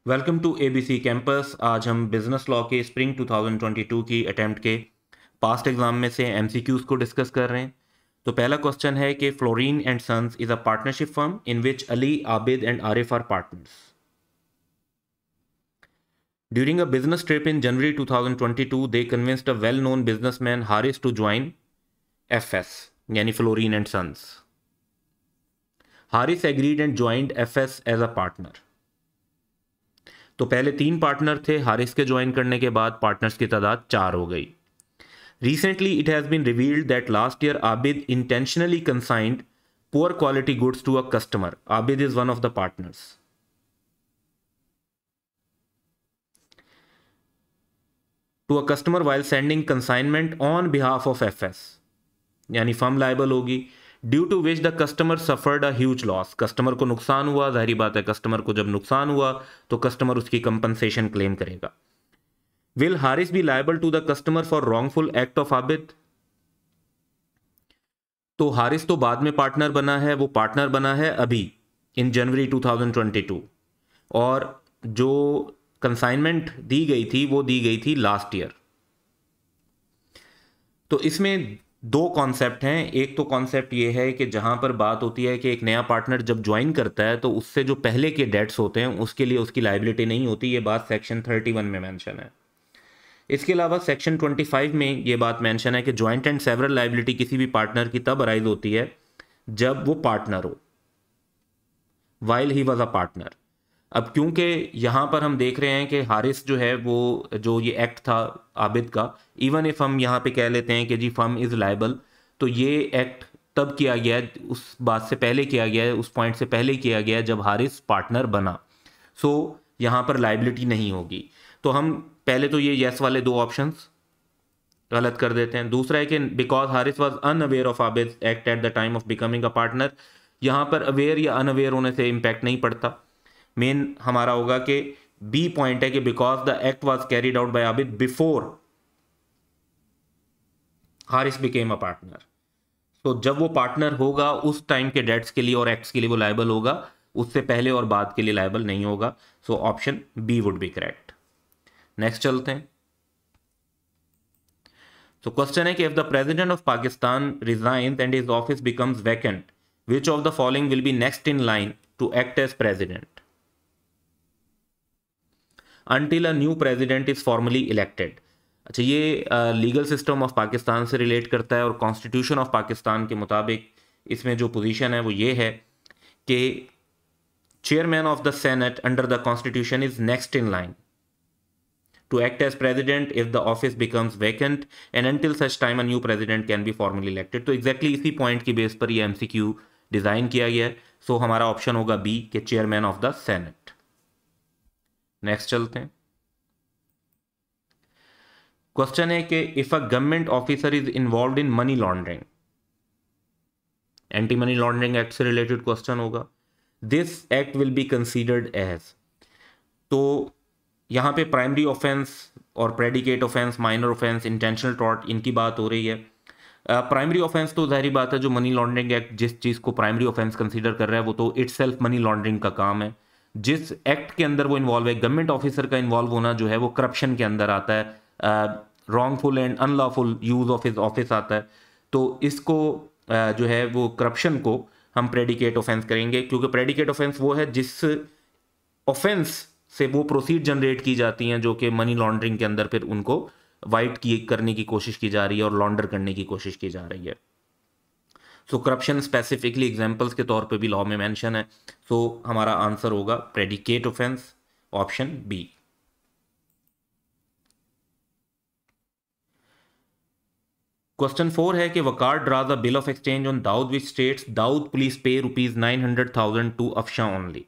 Welcome to ABC campus. आज हम business law के स्प्रिंग 2022 की अटेम्प्ट के पास्ट एग्जाम में से एमसीक्यूज को डिस्कस कर रहे हैं। तो पहला क्वेश्चन है कि Florine and sons is a partnership firm in which Ali, Abid and Arif are partners. During a business trip in January 2022, they convinced a well-known businessman Haris to join FS, यानी Florine and sons. Haris agreed and joined FS as a partner. तो पहले 3 partner थे, हारिस के join करने के बाद partners की तादाद 4 हो गई। Recently, it has been revealed that last year Abid intentionally consigned poor quality goods to a customer. Abid is one of the partners. To a customer while sending consignment on behalf of FS. यानी firm liable होगी। Due to which the customer suffered a huge loss. Customer को नुकसान हुआ, जाहिर बात है customer को जब नुकसान हुआ तो कस्टमर उसकी कंपनसेशन क्लेम करेगा। Will Haris be liable to the customer for wrongful act of Abid. तो हारिस तो बाद में पार्टनर बना है, वो पार्टनर बना है अभी इन जनवरी 2022, और जो कंसाइनमेंट दी गई थी वो दी गई थी लास्ट ईयर। तो इसमें 2 कॉन्सेप्ट हैं। एक तो कॉन्सेप्ट ये है कि जहां पर बात होती है कि एक नया पार्टनर जब ज्वाइन करता है तो उससे जो पहले के डेट्स होते हैं उसके लिए उसकी लायबिलिटी नहीं होती। ये बात सेक्शन 31 में मेंशन है। इसके अलावा सेक्शन 25 में ये बात मेंशन है कि जॉइंट एंड सेवरल लायबिलिटी किसी भी पार्टनर की तब अराइज होती है जब वो पार्टनर हो, while he was a partner. अब क्योंकि यहाँ पर हम देख रहे हैं कि हारिस जो है वो जो ये एक्ट था आबिद का, इवन इफ हम यहाँ पे कह लेते हैं कि जी फर्म इज़ लायबल, तो ये एक्ट तब किया गया है, उस बात से पहले किया गया है, उस पॉइंट से पहले किया गया है जब हारिस पार्टनर बना। सो यहाँ पर लायबिलिटी नहीं होगी। तो हम पहले तो ये येस वाले 2 ऑप्शंस गलत कर देते हैं। दूसरा है कि because Haris was unaware of Abid act at the time of becoming a partner. यहाँ पर अवेयर या अनअवेयर होने से इम्पैक्ट नहीं पड़ता। मेन हमारा होगा कि बी पॉइंट है कि because the act was carried out by Abid before Haris became a partner. तो जब वो पार्टनर होगा उस टाइम के डेट्स के लिए और एक्ट्स के लिए वो लायबल होगा, उससे पहले और बाद के लिए लायबल नहीं होगा। So option B would be correct. Next चलते हैं। तो क्वेश्चन है कि if the president of Pakistan resigns and his office becomes vacant, which of the following will be next in line to act as president until a new president is formally elected। अच्छा, ये legal system of Pakistan से relate करता है और constitution of Pakistan के मुताबिक इसमें जो पोजीशन है वो ये है कि chairman of the senate under the constitution is next in line to act as president if the office becomes vacant and until such time a new president can be formally elected। तो exactly इसी point की base पर ये MCQ design किया गया है। सो हमारा option होगा बी के chairman of the senate. Next चलते हैं। क्वेश्चन है कि if a government officer is involve in money laundering, anti money laundering act से रिलेटेड क्वेश्चन होगा, this act will be considered as. तो यहाँ पे प्राइमरी ऑफेंस और predicate offence, minor offence, intentional tort, इनकी बात हो रही है। प्राइमरी ऑफेंस तो जाहिर बात है जो मनी लॉन्ड्रिंग एक्ट जिस चीज़ को प्राइमरी ऑफेंस कंसीडर कर रहा है वो तो इटसेल्फ मनी लॉन्ड्रिंग का काम है। जिस एक्ट के अंदर वो इन्वॉल्व है, गवर्नमेंट ऑफिसर का इन्वॉल्व होना जो है वो करप्शन के अंदर आता है, wrongful and unlawful use of his office आता है। तो इसको जो है वो करप्शन को हम प्रेडिकेट ऑफेंस करेंगे, क्योंकि प्रेडिकेट ऑफेंस वो है जिस ऑफेंस से वो प्रोसीड जनरेट की जाती हैं जो कि मनी लॉन्ड्रिंग के अंदर फिर उनको वाइट की करने की कोशिश की जा रही है और लॉन्डर करने की कोशिश की जा रही है। सो करप्शन स्पेसिफिकली एग्जांपल्स के तौर पे भी लॉ में मेंशन है। सो हमारा आंसर होगा predicate offence, option B. Question 4 है कि Waqar draws a bill of exchange on Dawood which states Dawood please pay ₹900,000 to Afsha only.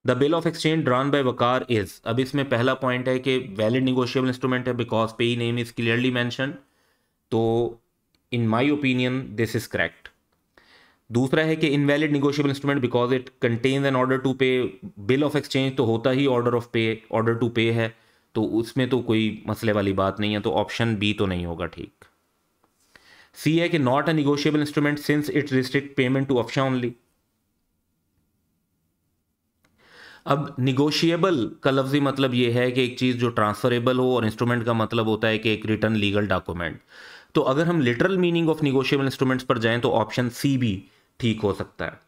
The bill of exchange drawn by Waqar is. अब इसमें पहला पॉइंट है कि वैलिड निगोशिएबल इंस्ट्रूमेंट है because pay name is clearly mention. तो in my opinion this is correct. दूसरा है कि invalid negotiable instrument because it contains N order to पे। बिल ऑफ एक्सचेंज तो होता ही ऑर्डर ऑफ पे, ऑर्डर टू पे है, तो उसमें तो कोई मसले वाली बात नहीं है। तो ऑप्शन बी तो नहीं होगा ठीक। सी है कि not a negotiable instrument since it restrict payment to Afsha only. अब निगोशिएबल का लफ्जी मतलब ये है कि एक चीज़ जो ट्रांसफरेबल हो, और इंस्ट्रूमेंट का मतलब होता है कि एक रिटर्न लीगल डॉक्यूमेंट। तो अगर हम literal meaning of negotiable instruments पर जाएं तो ऑप्शन सी भी ठीक हो सकता है।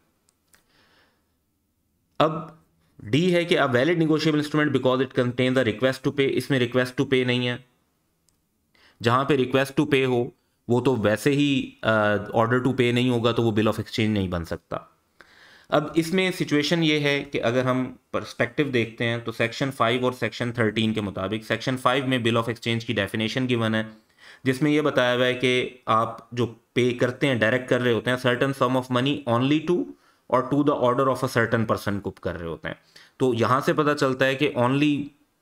अब डी है कि a valid negotiable instrument because it contains a request to pay. इसमें रिक्वेस्ट टू पे नहीं है। जहां पे रिक्वेस्ट टू पे हो वो तो वैसे ही ऑर्डर टू पे नहीं होगा, तो वो बिल ऑफ एक्सचेंज नहीं बन सकता। अब इसमें सिचुएशन ये है कि अगर हम पर्सपेक्टिव देखते हैं तो सेक्शन 5 और सेक्शन 13 के मुताबिक सेक्शन 5 में बिल ऑफ एक्सचेंज की डेफिनेशन गिवन है, जिसमें यह बताया हुआ है कि आप जो पे करते हैं, डायरेक्ट कर रहे होते हैं certain sum of money only to और to the order of a certain person को कर रहे होते हैं। तो यहाँ से पता चलता है कि ओनली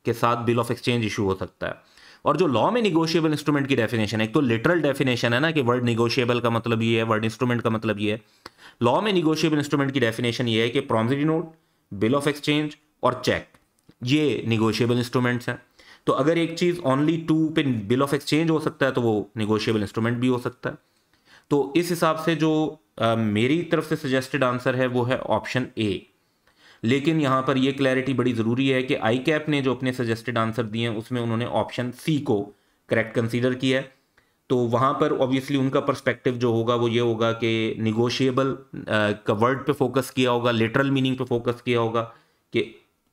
के साथ बिल ऑफ एक्सचेंज इशू हो सकता है। और जो लॉ में निगोशिएबल इंस्ट्रूमेंट की डेफिनेशन है, एक तो लिटरल डेफिनेशन है ना कि वर्ड निगोशिएबल का मतलब ये है, वर्ड इंस्ट्रूमेंट का मतलब ये है। लॉ में निगोशिएबल इंस्ट्रूमेंट की डेफिनेशन ये है कि promissory note, bill of exchange और चेक, ये निगोशिएबल इंस्ट्रूमेंट्स हैं। तो अगर एक चीज़ ओनली टू पे बिल ऑफ एक्सचेंज हो सकता है तो वो निगोशिएबल इंस्ट्रूमेंट भी हो सकता है। तो इस हिसाब से जो मेरी तरफ से सजेस्टेड आंसर है वो है ऑप्शन ए। लेकिन यहाँ पर ये क्लैरिटी बड़ी ज़रूरी है कि आई कैप ने जो अपने सजेस्टेड आंसर दिए हैं उसमें उन्होंने ऑप्शन सी को करेक्ट कंसीडर किया है। तो वहाँ पर ऑब्वियसली उनका पर्सपेक्टिव जो होगा वो ये होगा कि निगोशिएबल का वर्ड पे फोकस किया होगा, लिटरल मीनिंग पे फोकस किया होगा कि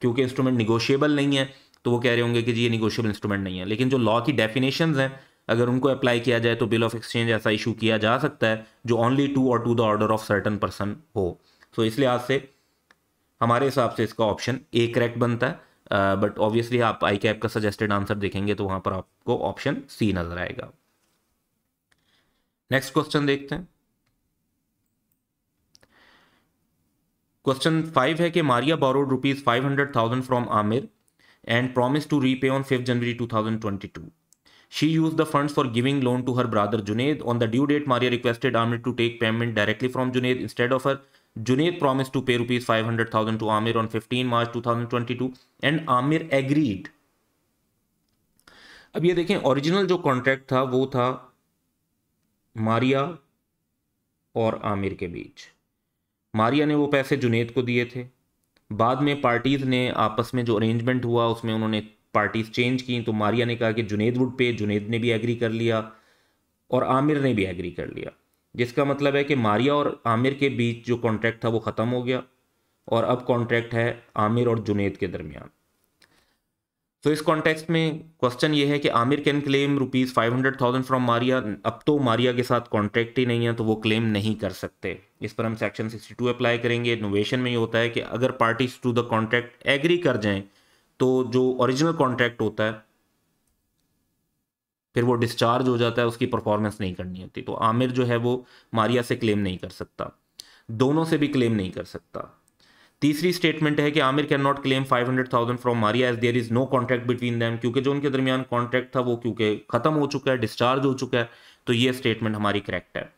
क्योंकि इंस्ट्रूमेंट निगोशिएबल नहीं है तो वो कह रहे होंगे कि जी ये निगोशिएबल इंस्ट्रूमेंट नहीं है। लेकिन जो लॉ की डेफिनेशंस हैं अगर उनको अप्लाई किया जाए तो बिल ऑफ एक्सचेंज ऐसा इशू किया जा सकता है जो ओनली टू और to the order of certain person हो। सो इसलिए आज से हमारे हिसाब से इसका ऑप्शन ए करेक्ट बनता है। बट ऑब्वियसली आप आई कैप का सजेस्टेड आंसर देखेंगे तो वहां पर आपको ऑप्शन सी नजर आएगा। नेक्स्ट क्वेश्चन देखते हैं। क्वेश्चन 5 है कि Maria borrowed ₹500,000 from Aamir and promise to repay on 5 January 2022. She used the funds for giving loan to her brother Junaid. On the due date, Maria requested Amir to take payment directly from Junaid instead of her. Junaid promised to pay ₹500,000 to Amir on 15 March 2022 and Amir agreed. अब ये देखें, original जो contract था वो था मारिया और आमिर के बीच। मारिया ने वो पैसे जुनेद को दिए थे। बाद में पार्टीज़ ने आपस में जो अरेंजमेंट हुआ उसमें उन्होंने पार्टीज चेंज की। तो मारिया ने कहा कि जुनेद वुड पे, जुनेद ने भी एग्री कर लिया और आमिर ने भी एग्री कर लिया, जिसका मतलब है कि मारिया और आमिर के बीच जो कॉन्ट्रैक्ट था वो ख़त्म हो गया और अब कॉन्ट्रैक्ट है आमिर और जुनेद के दरमियान। तो इस कॉन्टेक्स्ट में क्वेश्चन ये है कि Aamir can claim ₹500,000 from Maria. अब तो मारिया के साथ कॉन्ट्रैक्ट ही नहीं है तो वो क्लेम नहीं कर सकते। इस पर हम सेक्शन 62 अप्लाई करेंगे। इनोवेशन में ये होता है कि अगर parties to the contract agree कर जाएं तो जो ओरिजिनल कॉन्ट्रैक्ट होता है फिर वो डिस्चार्ज हो जाता है, उसकी परफॉर्मेंस नहीं करनी होती। तो आमिर जो है वो मारिया से क्लेम नहीं कर सकता, दोनों से भी क्लेम नहीं कर सकता। तीसरी स्टेटमेंट है कि Aamir can not claim 500,000 from Maria as there is no contract between them, क्योंकि जो उनके दरमियान कॉन्ट्रैक्ट था वो क्योंकि खत्म हो चुका है, डिस्चार्ज हो चुका है। तो ये स्टेटमेंट हमारी करेक्ट है।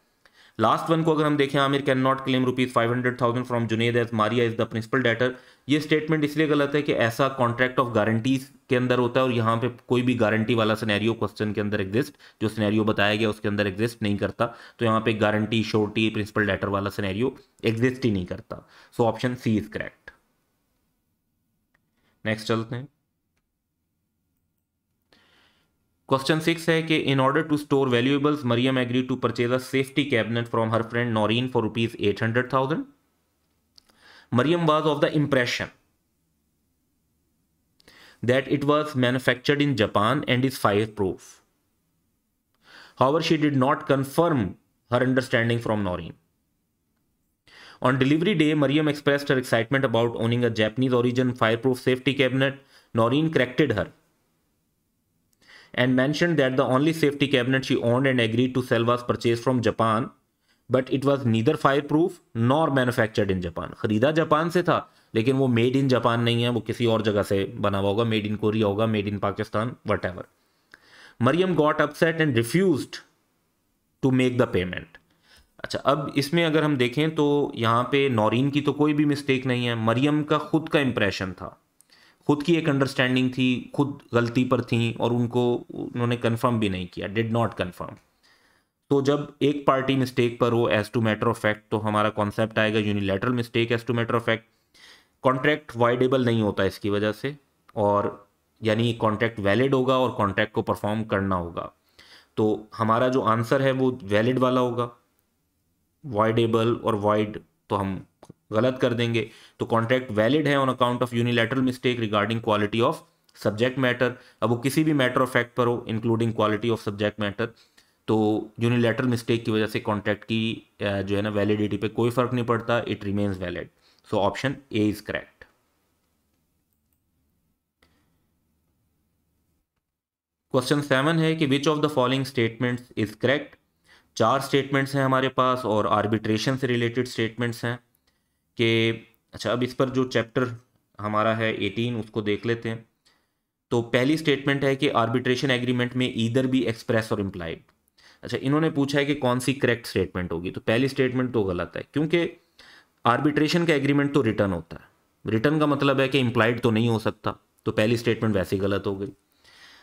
लास्ट वन को अगर हम देखें, Aamir can not claim ₹500,000 from Junaid as Maria is the principal debtor. ये स्टेटमेंट इसलिए गलत है कि ऐसा कॉन्ट्रैक्ट ऑफ गारंटीज के अंदर होता है और यहाँ पे कोई भी गारंटी वाला सिनेरियो क्वेश्चन के अंदर एग्जिस्ट, जो सिनेरियो बताया गया उसके अंदर एग्जिस्ट नहीं करता। तो यहाँ पे गारंटी, श्योरिटी, प्रिंसिपल डेटर वाला सिनेरियो एग्जिस्ट ही नहीं करता। So option C is correct. Next चलते हैं। क्वेश्चन 6 है कि in order to store valuables Mariam agree to purchase a safety cabinet from her friend Naureen for ₹800,000. Mariam was of the impression that it was manufactured in Japan and is fireproof. However, she did not confirm her understanding from Noreen. On delivery day, Mariam expressed her excitement about owning a Japanese origin fireproof safety cabinet. Noreen corrected her and mentioned that the only safety cabinet she owned and agreed to sell was purchased from Japan, but it was neither fireproof nor manufactured in Japan. खरीदा Japan से था लेकिन वो made in Japan नहीं है, वो किसी और जगह से बना हुआ होगा, मेड इन कोरिया होगा, made in Pakistan, whatever. Mariam got upset and refused to make the payment. अच्छा, अब इसमें अगर हम देखें तो यहाँ पे नौरीन की तो कोई भी मिस्टेक नहीं है, मरियम का खुद का इंप्रेशन था, खुद की एक अंडरस्टैंडिंग थी, खुद गलती पर थी और उन्होंने कंफर्म भी नहीं किया, डिड नॉट कंफर्म। तो जब एक पार्टी मिस्टेक पर हो as to matter of fact तो हमारा कॉन्सेप्ट आएगा unilateral mistake as to matter of fact. Contract voidable नहीं होता इसकी वजह से, और यानी कॉन्ट्रैक्ट वैलिड होगा और कॉन्ट्रैक्ट को परफॉर्म करना होगा। तो हमारा जो आंसर है वो वैलिड वाला होगा। वाइडेबल और वाइड तो हम गलत कर देंगे। तो कॉन्ट्रैक्ट वैलिड है on account of unilateral mistake regarding quality of subject matter. अब वो किसी भी मैटर ऑफ फैक्ट पर हो including quality of subject matter, तो यूनिलैटरल मिस्टेक की वजह से कॉन्ट्रैक्ट की जो है ना वैलिडिटी पे कोई फर्क नहीं पड़ता, it remains valid. So option A is correct. Question 7 है कि विच of the following statements is correct. 4 statements हैं हमारे पास और आर्बिट्रेशन से रिलेटेड स्टेटमेंट्स हैं कि अच्छा, अब इस पर जो चैप्टर हमारा है 18 उसको देख लेते हैं। तो पहली स्टेटमेंट है कि आर्बिट्रेशन एग्रीमेंट में ईदर भी एक्सप्रेस और इम्प्लाइड। अच्छा, इन्होंने पूछा है कि कौन सी करेक्ट स्टेटमेंट होगी, तो पहली स्टेटमेंट तो गलत है, क्योंकि आर्बिट्रेशन का एग्रीमेंट तो रिटर्न होता है। रिटर्न का मतलब है कि इम्प्लाइड तो नहीं हो सकता, तो पहली स्टेटमेंट वैसे ही गलत हो गई।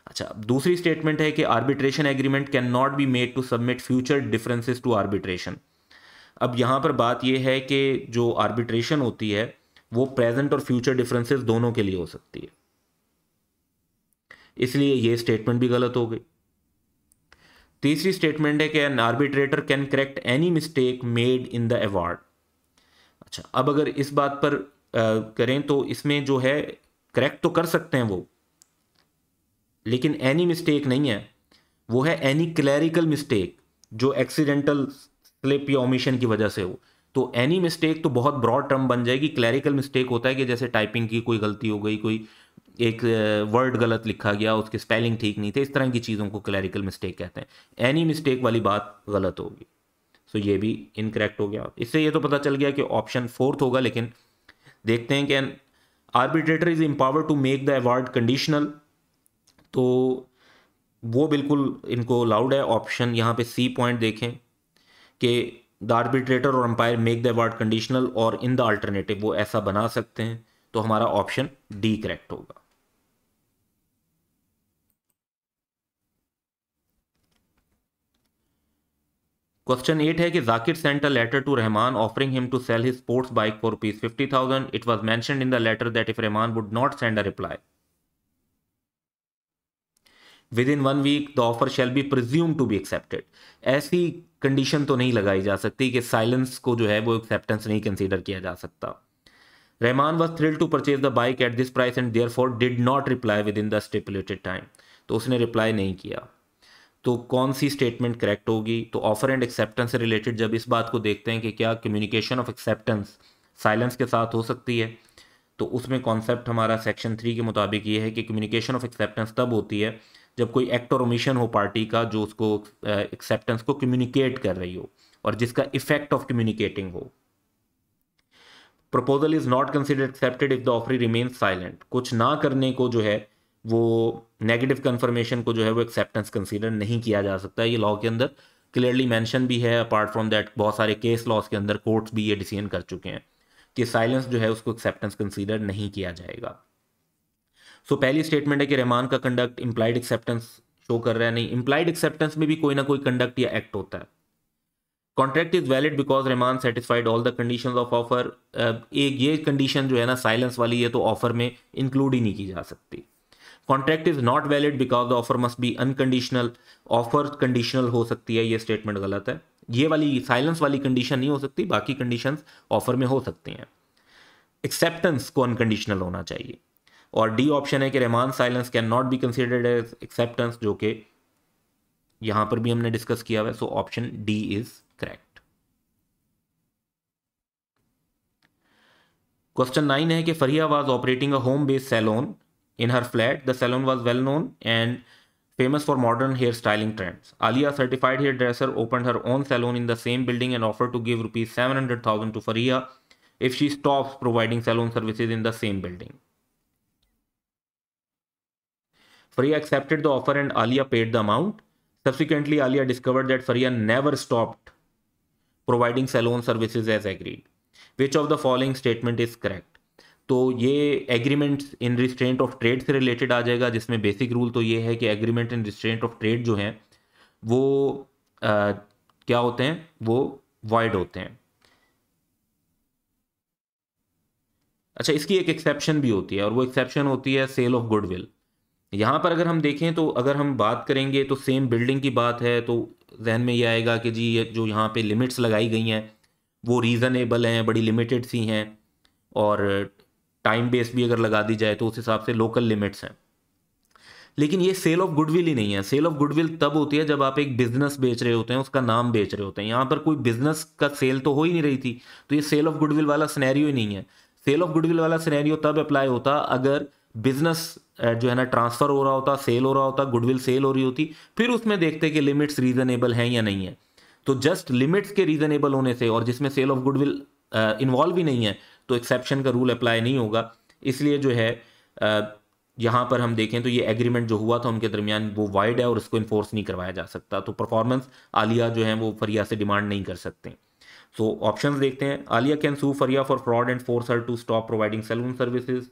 अच्छा, दूसरी स्टेटमेंट है कि arbitration agreement can not be made to submit future differences to arbitration. अब यहाँ पर बात यह है कि जो आर्बिट्रेशन होती है वो प्रेजेंट और फ्यूचर डिफरेंसेस दोनों के लिए हो सकती है, इसलिए ये स्टेटमेंट भी गलत हो गई। तीसरी स्टेटमेंट है कि N arbitrator can correct any mistake made in the award. अच्छा, अब अगर इस बात पर करें तो इसमें जो है करेक्ट तो कर सकते हैं वो, लेकिन एनी मिस्टेक नहीं है, वो है एनी क्लैरिकल मिस्टेक जो एक्सीडेंटल स्लिप या ओमिशन की वजह से हो। तो एनी मिस्टेक तो बहुत ब्रॉड टर्म बन जाएगी। क्लैरिकल मिस्टेक होता है कि जैसे टाइपिंग की कोई गलती हो गई, कोई एक वर्ड गलत लिखा गया, उसके स्पेलिंग ठीक नहीं थे, इस तरह की चीज़ों को क्लैरिकल मिस्टेक कहते हैं। एनी मिस्टेक वाली बात गलत होगी, सो ये भी इनकरेक्ट हो गया। इससे ये तो पता चल गया कि ऑप्शन फोर्थ होगा, लेकिन देखते हैं कि arbitrator is empowered to make the award conditional, तो वो बिल्कुल इनको लाउड है। ऑप्शन यहाँ पे सी पॉइंट देखें कि द आर्बिट्रेटर और umpire make the award conditional और इन द अल्टरनेटिव वो ऐसा बना सकते हैं, तो हमारा ऑप्शन डी करेक्ट होगा। क्वेश्चन 8 है कि Zakir sent a letter to Rahman offering him to sell his sports bike for ₹50,000. It was mentioned in the letter that if Rahman would not send a reply within 1 week the offer shall be presume to be accepted. ऐसी condition तो नहीं लगाई जा सकती कि silence को जो है वो एक्सेप्टेंस नहीं कंसीडर किया जा सकता। Rahman was thrilled to purchase the bike at this price and therefore did not reply within the stipulated time, तो उसने रिप्लाई नहीं किया। तो कौन सी स्टेटमेंट करेक्ट होगी? तो ऑफर एंड एक्सेप्टेंस से रिलेटेड जब इस बात को देखते हैं कि क्या कम्युनिकेशन ऑफ एक्सेप्टेंस साइलेंस के साथ हो सकती है, तो उसमें कॉन्सेप्ट हमारा सेक्शन 3 के मुताबिक ये है कि कम्युनिकेशन ऑफ एक्सेप्टेंस तब होती है जब कोई एक्ट और ओमिशन हो पार्टी का जो उसको एक्सेप्टेंस को कम्युनिकेट कर रही हो और जिसका इफेक्ट ऑफ कम्युनिकेटिंग हो। Proposal is not considered accepted if the offeree remains silent. कुछ ना करने को जो है वो नेगेटिव कन्फर्मेशन को जो है वो एक्सेप्टेंस कंसीडर नहीं किया जा सकता। ये लॉ के अंदर क्लियरली मेंशन भी है। अपार्ट फ्रॉम दैट बहुत सारे केस लॉस के अंदर कोर्ट्स भी ये डिसीजन कर चुके हैं कि साइलेंस जो है उसको एक्सेप्टेंस कंसीडर नहीं किया जाएगा। सो पहली स्टेटमेंट है कि रहमान का कंडक्ट इंप्लाइड एक्सेप्टेंस शो कर रहा है। नहीं, इंप्लाइड एक्सेप्टेंस में भी कोई ना कोई कंडक्ट या एक्ट होता है। Contract is valid because Rahman satisfied all the conditions of offer. एक ये कंडीशन जो है ना साइलेंस वाली, ये तो ऑफर में इंक्लूड ही नहीं की जा सकती। Contract is not valid because the offer must be unconditional. Offer conditional हो सकती है, ये स्टेटमेंट गलत है। ये वाली साइलेंस वाली कंडीशन नहीं हो सकती, बाकी कंडीशंस ऑफर में हो सकती हैं। एक्सेप्टेंस को अनकंडीशनल होना चाहिए। और डी ऑप्शन है कि Rahman silence can not be considered as acceptance, जो कि यहां पर भी हमने डिस्कस किया हुआ है। So option D is correct. Question 9 है कि Faria was operating a home based salon in her flat. The salon was well known and famous for modern hair styling trends. Alia, certified hairdresser, opened her own salon in the same building and offered to give rupees 700,000 to Faria if she stops providing salon services in the same building. Faria accepted the offer and Alia paid the amount. Subsequently, Alia discovered that Faria never stopped providing salon services as agreed. Which of the following statement is correct? तो ये agreement in restraint of trade से related आ जाएगा, जिसमें basic rule तो ये है कि agreement in restraint of trade जो हैं वो क्या होते हैं, वो वॉइड होते हैं। अच्छा, इसकी एक एक्सेप्शन भी होती है और वो एक्सेप्शन होती है सेल ऑफ गुडविल। यहाँ पर अगर हम देखें तो अगर हम बात करेंगे तो सेम बिल्डिंग की बात है तो जहन में ये आएगा कि जी ये जो यहाँ पे लिमिट्स लगाई गई हैं वो रीज़नेबल हैं, बड़ी लिमिटेड सी हैं, और टाइम बेस भी अगर लगा दी जाए तो उस हिसाब से लोकल लिमिट्स हैं। लेकिन ये सेल ऑफ गुडविल ही नहीं है। सेल ऑफ गुडविल तब होती है जब आप एक बिजनेस बेच रहे होते हैं, उसका नाम बेच रहे होते हैं। यहाँ पर कोई बिजनेस का सेल तो हो ही नहीं रही थी, तो ये सेल ऑफ गुडविल वाला सिनेरियो ही नहीं है। सेल ऑफ गुडविल वाला सिनेरियो तब अप्लाई होता अगर बिजनेस जो है ना ट्रांसफर हो रहा होता, सेल हो रहा होता, गुडविल सेल हो रही होती, फिर उसमें देखते कि लिमिट्स रीजनेबल हैं या नहीं है। तो जस्ट लिमिट्स के रीजनेबल होने से और जिसमें सेल ऑफ गुडविल इन्वॉल्व ही नहीं है तो एक्सेप्शन का रूल अप्लाई नहीं होगा। इसलिए जो है यहाँ पर हम देखें तो ये एग्रीमेंट जो हुआ था उनके दरमियान वो वाइड है और इसको इन्फोर्स नहीं करवाया जा सकता। तो परफॉर्मेंस आलिया जो है वो फरिया से डिमांड नहीं कर सकते। सो ऑप्शंस देखते हैं। Alia can sue Faria for fraud and force her to stop providing salon services,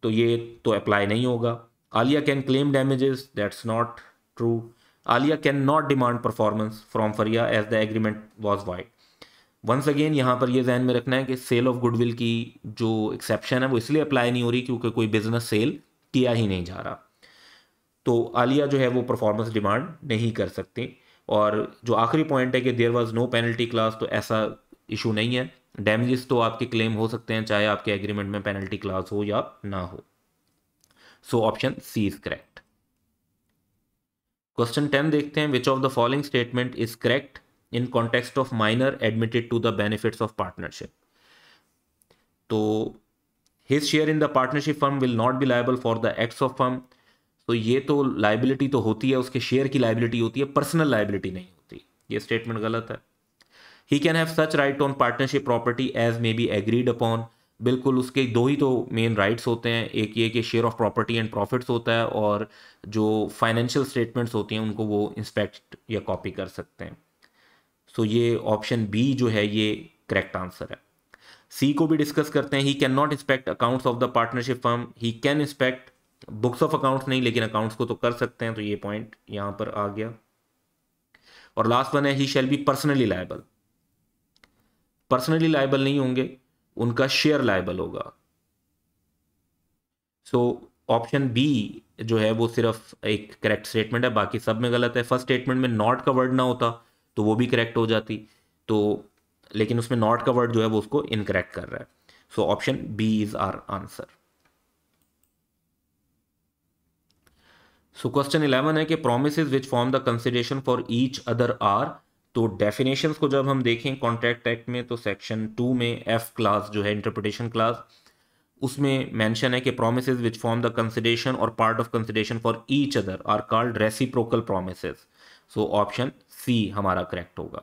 तो ये तो अप्लाई नहीं होगा। Alia can claim damages, that's not true. Alia can not demand performance from Faria as the agreement was void. Once again यहाँ पर ये जहन में रखना है कि सेल ऑफ गुडविल की जो एक्सेप्शन है वो इसलिए अप्लाई नहीं हो रही क्योंकि कोई बिजनेस सेल किया ही नहीं जा रहा। तो आलिया जो है वो परफॉर्मेंस डिमांड नहीं कर सकती। और जो आखिरी पॉइंट है कि there was no penalty clause, तो ऐसा इशू नहीं है। डैमेजेस तो आपके क्लेम हो सकते हैं चाहे आपके एग्रीमेंट में पेनल्टी क्लास हो या ना हो। So option C is correct. Question 10 देखते हैं। Which of the following statement is correct in context of minor admitted to the benefits of partnership. तो his share in the partnership firm will not be liable for the acts of firm. तो ये तो liability तो होती है, उसके share की liability होती है, पर्सनल लाइबिलिटी नहीं होती। ये स्टेटमेंट गलत है। He can have such right on partnership property as may be agreed upon. बिल्कुल, उसके दो ही तो मेन राइट्स होते हैं, एक ये कि share of property and profits होता है, और जो फाइनेंशियल स्टेटमेंट्स होती हैं उनको वो इंस्पेक्ट या कॉपी कर सकते हैं। सो ये ऑप्शन बी जो है ये करेक्ट आंसर है। सी को भी डिस्कस करते हैं। He can not inspect accounts of the partnership firm. He can inspect books of accounts नहीं, लेकिन अकाउंट्स को तो कर सकते हैं, तो ये पॉइंट यहां पर आ गया। और लास्ट वन है he shall be personally liable. Personally liable नहीं होंगे, उनका शेयर लायबल होगा। सो ऑप्शन बी जो है वो सिर्फ एक करेक्ट स्टेटमेंट है, बाकी सब में गलत है। फर्स्ट स्टेटमेंट में नॉट का वर्ड ना होता तो वो भी करेक्ट हो जाती, तो लेकिन उसमें नॉट का वर्ड जो है वो उसको इनकरेक्ट कर रहा है। So option B is our answer. So question 11 है कि promises which form the consideration for each other are. तो डेफिनेशंस को जब हम देखें कॉन्ट्रैक्ट एक्ट में तो सेक्शन 2 में एफ क्लास जो है इंटरप्रिटेशन क्लास, उसमें मेंशन है कि promises which form the consideration और part of consideration for each other are called reciprocal promises. So option C हमारा करेक्ट होगा।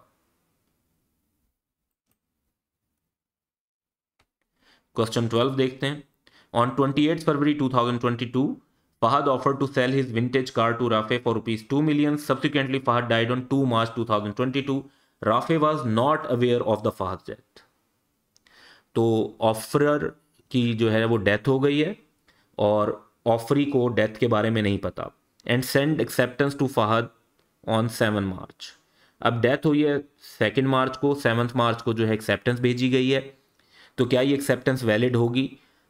क्वेश्चन 12 देखते हैं। On 28 February 2022 Fahad offered to sell his vintage car to Rafe for rupees 2 million. Subsequently, Fahad died on 2 March 2022. Rafe was not aware of the Fahad's death. तो offeror की जो है वो death हो गई है और ऑफरी को डेथ के बारे में नहीं पता। And send acceptance to Fahad on 7 March. अब डेथ हुई है 2 मार्च को, 7 मार्च को जो है एक्सेप्टेंस भेजी गई है। तो क्या ये एक्सेप्टेंस वैलिड होगी?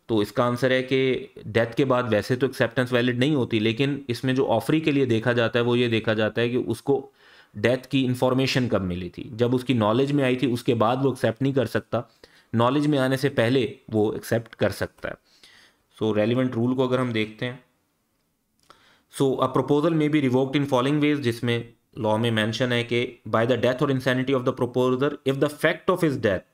तो इसका आंसर है कि डेथ के बाद वैसे तो एक्सेप्टेंस वैलिड नहीं होती, लेकिन इसमें जो ऑफरी के लिए देखा जाता है वो ये देखा जाता है कि उसको डेथ की इंफॉर्मेशन कब मिली थी। जब उसकी नॉलेज में आई थी उसके बाद वो एक्सेप्ट नहीं कर सकता, नॉलेज में आने से पहले वो एक्सेप्ट कर सकता है। सो रेलिवेंट रूल को अगर हम देखते हैं, सो अ प्रपोजल में be revoked in following ways, जिसमें लॉ में मेंशन है कि बाय द डेथ और insanity of the proposer if the fact of his death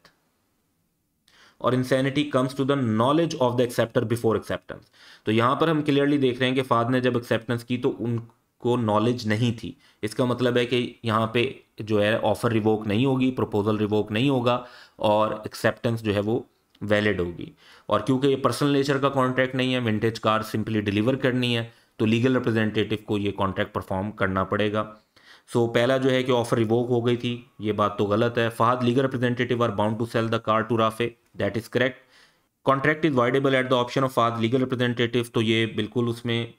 और insanity comes to the knowledge of the acceptor before acceptance. तो यहां पर हम क्लियरली देख रहे हैं कि फाद ने जब एक्सेप्टेंस की तो उनको नॉलेज नहीं थी। इसका मतलब है कि यहाँ पे जो है ऑफर रिवोक नहीं होगी, प्रपोजल रिवोक नहीं होगा और एक्सेप्टेंस जो है वो वैलिड होगी। और क्योंकि ये पर्सनल नेचर का कॉन्ट्रैक्ट नहीं है, विंटेज कार सिंपली डिलीवर करनी है, तो लीगल रिप्रेजेंटेटिव को ये कॉन्ट्रैक्ट परफॉर्म करना पड़ेगा। सो पहला जो है कि ऑफर रिवोक हो गई थी, ये बात तो गलत है। Fahad legal representative are bound to sell the car to Rafay, that is correct. Contract is voidable at the option of Fahad legal representative, तो ये बिल्कुल उसमें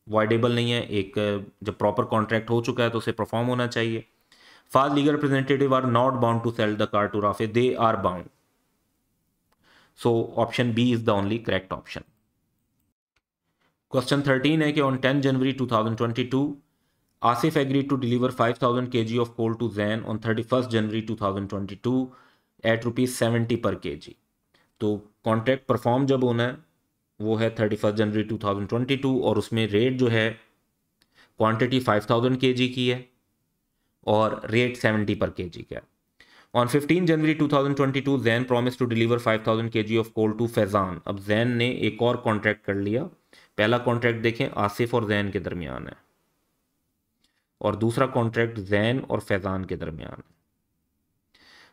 वाइडेबल नहीं है। एक जब प्रॉपर कॉन्ट्रैक्ट हो चुका है तो उसे परफॉर्म होना चाहिए। Fahad legal representative are not bound to sell the car to Rafay, they are bound. So option B is the only correct option. Question 13 है कि on 10 January 2022 Asif agreed to deliver 5000 kg of coal to Jain on 31 January 2022 at ₹70 per kg। तो contract perform जब होना है वो है 31 January 2022 और उसमें रेट जो है क्वांटिटी 5000 kg की है और रेट 70 पर kg का है। On 15 January 2022 Jain promise to deliver 5000 kg of coal to Faizan. अब जैन ने एक और कॉन्ट्रैक्ट कर लिया। पहला कॉन्ट्रैक्ट देखें आसिफ और जैन के दरमियान है और दूसरा कॉन्ट्रैक्ट जैन और फैजान के दरमियान है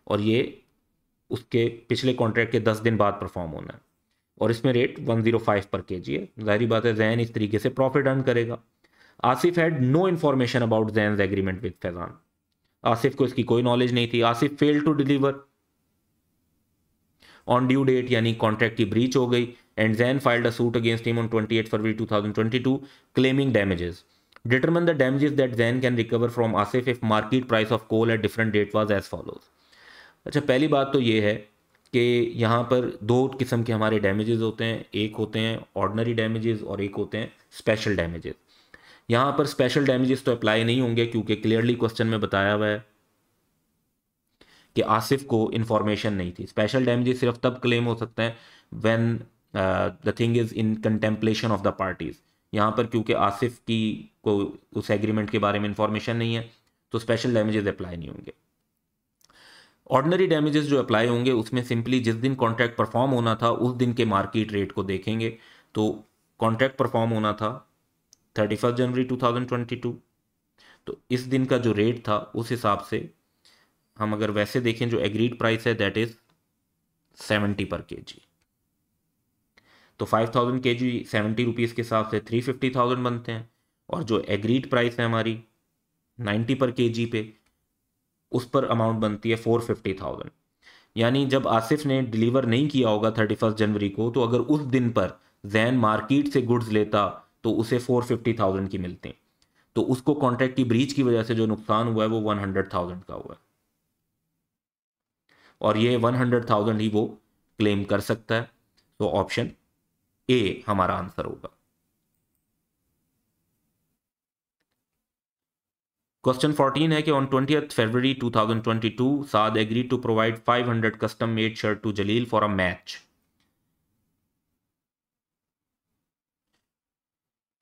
और ये उसके पिछले कॉन्ट्रैक्ट के 10 दिन बाद परफॉर्म होना है और इसमें रेट 105 पर kg है। जाहिर बात है जैन इस तरीके से प्रॉफिट अर्न करेगा। Asif had no information about Jain agreement with Faizan. Asif को इसकी कोई नॉलेज नहीं थी। Asif fail to deliver on due date यानी कॉन्ट्रैक्ट की ब्रीच हो गई and Jain filed a suit against him on 28 February 2022 claiming damages. Determine the damages that Jain can recover from Asif if market price of coal at different date was as follows. अच्छा, पहली बात तो ये है कि यहाँ पर दो किस्म के हमारे डैमेजेस होते हैं। एक होते हैं ऑर्डिनरी डैमेजेस और एक होते हैं स्पेशल डैमेजेस। यहाँ पर स्पेशल डैमेजेस तो अप्लाई नहीं होंगे क्योंकि क्लियरली क्वेश्चन में बताया हुआ है कि आसिफ को इन्फॉर्मेशन नहीं थी। स्पेशल डैमेजेस सिर्फ तब क्लेम हो सकते हैं when the thing is in contemplation of the parties. यहाँ पर क्योंकि आसिफ की को उस एग्रीमेंट के बारे में इंफॉर्मेशन नहीं है तो स्पेशल डैमेजेस अप्लाई नहीं होंगे। ऑर्डिनरी डैमेजेस जो अप्लाई होंगे उसमें सिंपली जिस दिन कॉन्ट्रैक्ट परफॉर्म होना था उस दिन के मार्केट रेट को देखेंगे। तो कॉन्ट्रैक्ट परफॉर्म होना था 31 जनवरी 2022, तो इस दिन का जो रेट था उस हिसाब से हम अगर वैसे देखें जो एग्रीड प्राइस है दैट इज 70 पर kg। तो 5000 kg 70 रुपीज़ के हिसाब से 350,000 बनते हैं और जो एग्रीड प्राइस है हमारी 90 पर kg पे उस पर अमाउंट बनती है 450,000। यानी जब आसिफ ने डिलीवर नहीं किया होगा 31 जनवरी को तो अगर उस दिन पर जैन मार्केट से गुड्स लेता तो उसे 450,000 की मिलती। तो उसको कॉन्ट्रैक्ट की ब्रीच की वजह से जो नुकसान हुआ है वो 100,000 का हुआ है और ये 100,000 ही वो क्लेम कर सकता है। तो ऑप्शन ए हमारा आंसर होगा। क्वेश्चन 14 है कि on 20th February 2022 Saad agreed to provide 500 custom made shirt to Jalil for a match.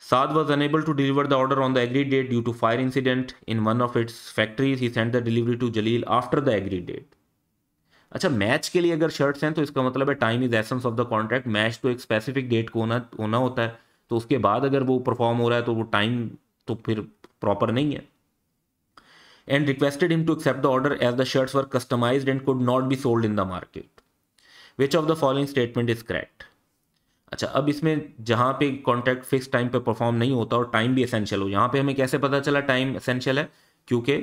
Saad was unable to deliver the order on the agreed date due to fire incident in one of its factories. He sent the delivery to Jalil after the agreed date. अच्छा, match के लिए अगर shirts हैं तो इसका मतलब है time is essence of the contract. Match तो एक स्पेसिफिक डेट को होना होता है तो उसके बाद अगर वो परफॉर्म हो रहा है तो वो टाइम तो फिर प्रॉपर नहीं है। And requested him to accept the order as the shirts were customized and could not be sold in the market. Which of the following statement is correct. अच्छा, अब इसमें जहाँ पे कॉन्ट्रैक्ट फिक्स टाइम पे perform नहीं होता और time भी एसेंशियल हो, यहाँ पे हमें कैसे पता चला टाइम एसेंशियल है? क्योंकि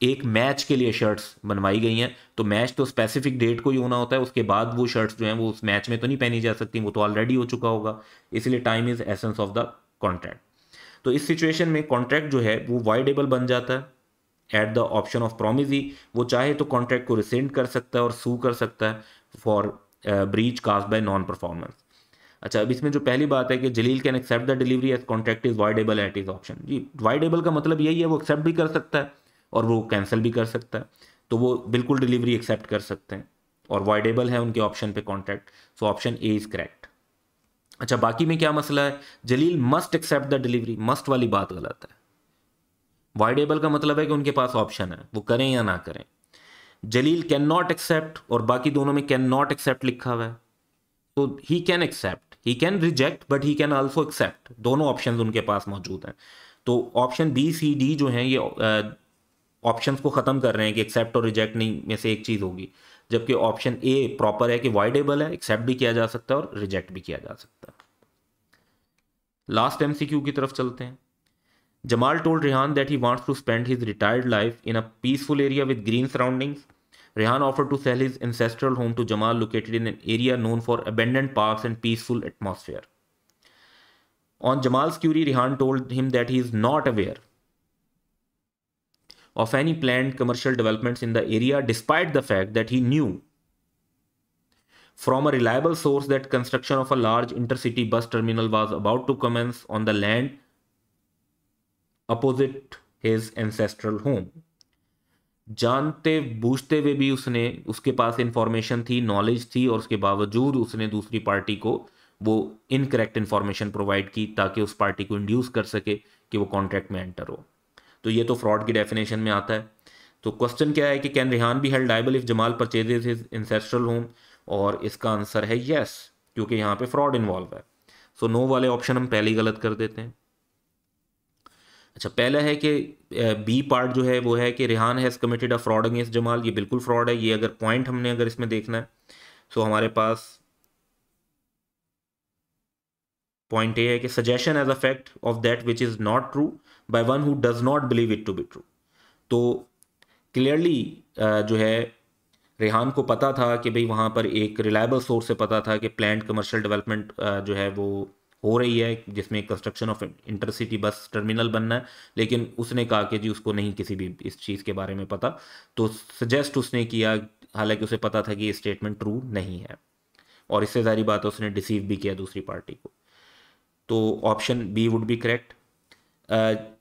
एक मैच के लिए शर्ट्स बनवाई गई हैं तो मैच तो स्पेसिफिक डेट को ही होना होता है, उसके बाद वो शर्ट्स जो हैं वो उस मैच में तो नहीं पहनी जा सकती, वो तो ऑलरेडी हो चुका होगा, इसलिए time is essence of the contract. तो इस सिचुएशन में कॉन्ट्रैक्ट जो है वो वाइडेबल बन जाता है at the option of promisee. वो चाहे तो कॉन्ट्रैक्ट को रिसेंड कर सकता है और सू कर सकता है for breach caused by non performance. अच्छा, अब इसमें जो पहली बात है कि Jalil can accept the delivery as contract is voidable at his option. जी, वाइडेबल का मतलब यही है वो एक्सेप्ट भी कर सकता है और वो कैंसिल भी कर सकता है, तो वो बिल्कुल डिलीवरी एक्सेप्ट कर सकते हैं और वाइडेबल है उनके ऑप्शन पे contract. So option A is correct. अच्छा, बाकी में क्या मसला है? Jalil must accept the delivery, must वाली बात गलत है। वाइडेबल का मतलब है कि उनके पास ऑप्शन है, वो करें या ना करें। जलील कैन नॉट एक्सेप्ट और बाकी दोनों में कैन नॉट एक्सेप्ट लिखा हुआ है, तो he can accept, he can reject but he can also accept, दोनों ऑप्शंस उनके पास मौजूद हैं। तो ऑप्शन बी सी डी जो हैं ये ऑप्शंस को ख़त्म कर रहे हैं कि एक्सेप्ट और रिजेक्ट नहीं में से एक चीज़ होगी, जबकि ऑप्शन ए प्रॉपर है कि वाइडेबल है, एक्सेप्ट भी किया जा सकता है और रिजेक्ट भी किया जा सकता है। लास्ट एमसीक्यू की तरफ चलते हैं। Jamal told Rehan that he wants to spend his retired life in a peaceful area with green surroundings. Rehan offered to sell his ancestral home to Jamal, located in an area known for abandoned parks and peaceful atmosphere. On Jamal's query, Rehan told him that he is not aware of any planned commercial developments in the area, despite the fact that he knew from a reliable source that construction of a large intercity bus terminal was about to commence on the land opposite his ancestral home. जानते बूझते हुए भी उसके पास information थी, knowledge थी, और उसके बावजूद उसने दूसरी पार्टी को वो इनकरेक्ट इंफॉर्मेशन प्रोवाइड की ताकि उस पार्टी को इंड्यूस कर सके कि वो कॉन्ट्रैक्ट में एंटर हो। तो ये तो फ्रॉड की डेफिनेशन में आता है। तो क्वेश्चन क्या है कि can Rehan be held liable if Jamal purchases his ancestral home, और इसका आंसर है यस, क्योंकि यहाँ पे फ्रॉड इन्वॉल्व है। सो नो वाले ऑप्शन हम पहले ही गलत कर देते हैं। अच्छा, पहला है कि बी पार्ट जो है वो है कि Rehan has committed a fraud against Jamal, ये बिल्कुल फ्रॉड है। ये अगर पॉइंट हमने अगर इसमें देखना है तो हमारे पास पॉइंट ए है कि suggestion as a fact of that which is not true by one who does not believe it to be true. तो क्लियरली जो है रेहान को पता था कि भाई वहाँ पर एक रिलायबल सोर्स से पता था कि प्लान्ड कमर्शियल डेवलपमेंट जो है वो हो रही है जिसमें construction of intercity bus terminal बनना है, लेकिन उसने कहा कि जी उसको नहीं किसी भी इस चीज़ के बारे में पता। तो सजेस्ट उसने किया, हालांकि उसे पता था कि ये स्टेटमेंट ट्रू नहीं है, और इससे सारी बात उसने डिसीव भी किया दूसरी पार्टी को। तो option B would be correct.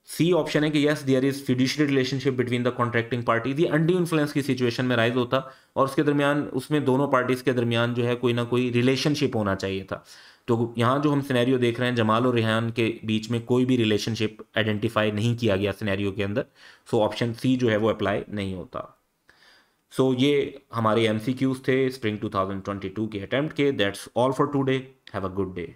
C option है कि yes there is fiduciary relationship between the contracting party. ये अनड्यू इन्फ्लुएंस की सिचुएशन में राइज होता और उसके दरमियान उसमें दोनों पार्टीज के दरमियान जो है कोई ना कोई रिलेशनशिप होना चाहिए था। तो यहाँ जो हम सिनेरियो देख रहे हैं जमाल और रेहान के बीच में कोई भी रिलेशनशिप आइडेंटिफाई नहीं किया गया सिनेरियो के अंदर। सो ऑप्शन सी जो है वो अप्लाई नहीं होता। सो ये हमारे MCQs थे स्प्रिंग 2022 के अटेम्प्ट के। That's all for today. Have a good day.